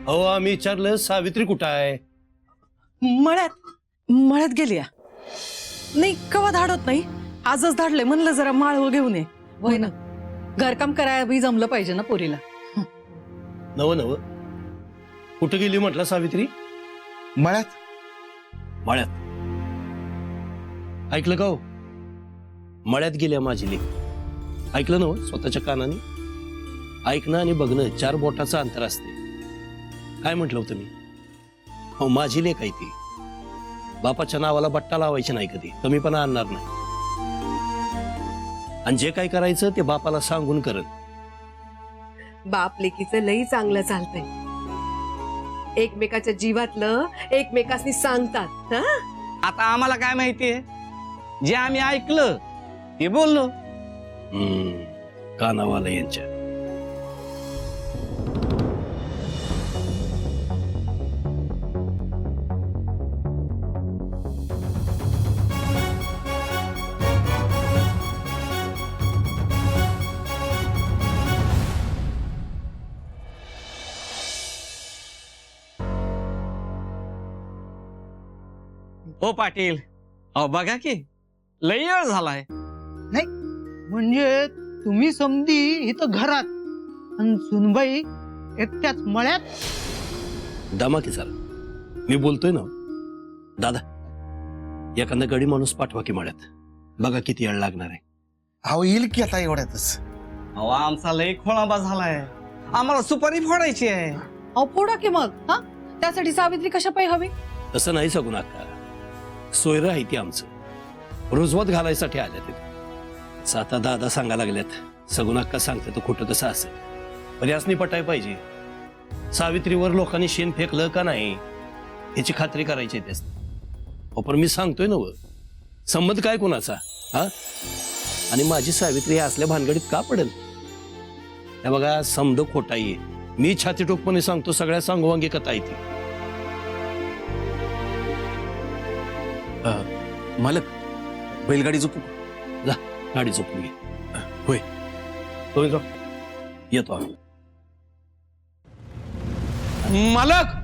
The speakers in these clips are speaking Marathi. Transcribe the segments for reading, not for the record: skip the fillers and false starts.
अहो आम्ही विचारलं सावित्री कुठं आहे? मळ्यात गेली नाही, कवा धाडत नाही, आजच धाडले. म्हणलं जरा माळ घेऊन ये. होय ना, घरकाम करायला बी जमलं पाहिजे ना पोरीला. नव नव कुठं गेली म्हटलं सावित्री? मळ्यात. मळ्यात. ऐकलं का हो? मळ्यात गेल्या माझी लेक. ऐकलं ना हो स्वतःच्या कानाने? ऐकणं आणि बघणं 4 बोटाचं अंतर असते. काय म्हटलं होतं मी? हो माझी लेक आहे ती. बापाच्या नावाला बट्टा लावायची नाही, कधी कमीपणा आणणार नाही. आणि जे काय करायचं ते बापाला सांगून करल. बाप लेकीचं लई चांगलं चालतंय. एकमेकाच्या जीवातलं एकमेकांनी सांगतात. हा, आता आम्हाला काय माहितीये? जे आम्ही ऐकलं ते बोललो. कानावाला यांच्या. हो पाटील, अहो बघा की लई वेळ झालाय. नाही म्हणजे तुम्ही समधी इथं घरात आणि सुनबाई एकट्याच मळ्यात. दमा की जरा, मी बोलतोय ना दादा. एखादा गडी माणूस पाठवा की मळ्यात. बघा किती वेळ लागणार आहे. अहो येईल की आता एवढ्यातच. अहो आमचा लई खोळाबा झालाय. आम्हाला सुपारी फोडायची आहे. अहो फोडा की मग. हा, त्यासाठी सावित्री कशा पाहिजे हवी? तसं नाही सगून अक्का. सोयरं आहे ती आमचं. रुजवत घालायसाठी आल्या तिथे. साता दादा सांगा लागल्यात. सगून अक्का सांगते तो खोटं तसं असेल. पण यासनी पटाय पाहिजे. सावित्रीवर लोकांनी शेण फेकलं का नाही याची खात्री करायची आहे त्यासनी. हो पण मी सांगतोय ना, संबंध काय कोणाचा? हा, आणि माझी सावित्री असल्या भानगडीत का पडेल? हे बघा समद खोटा आहे. मी छाती टोकपणे सांगतो, सगळ्या सांगवांगी कथा आहे ती. मालक, बैलगाडी झोपू. जा गाडी झोपून घे. होय गोविंदराव येतो आम्ही. मालक,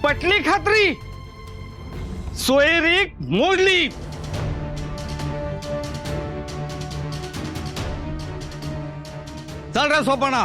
पटली खात्री? सोयरीक मोडली. चल रे सोपाना.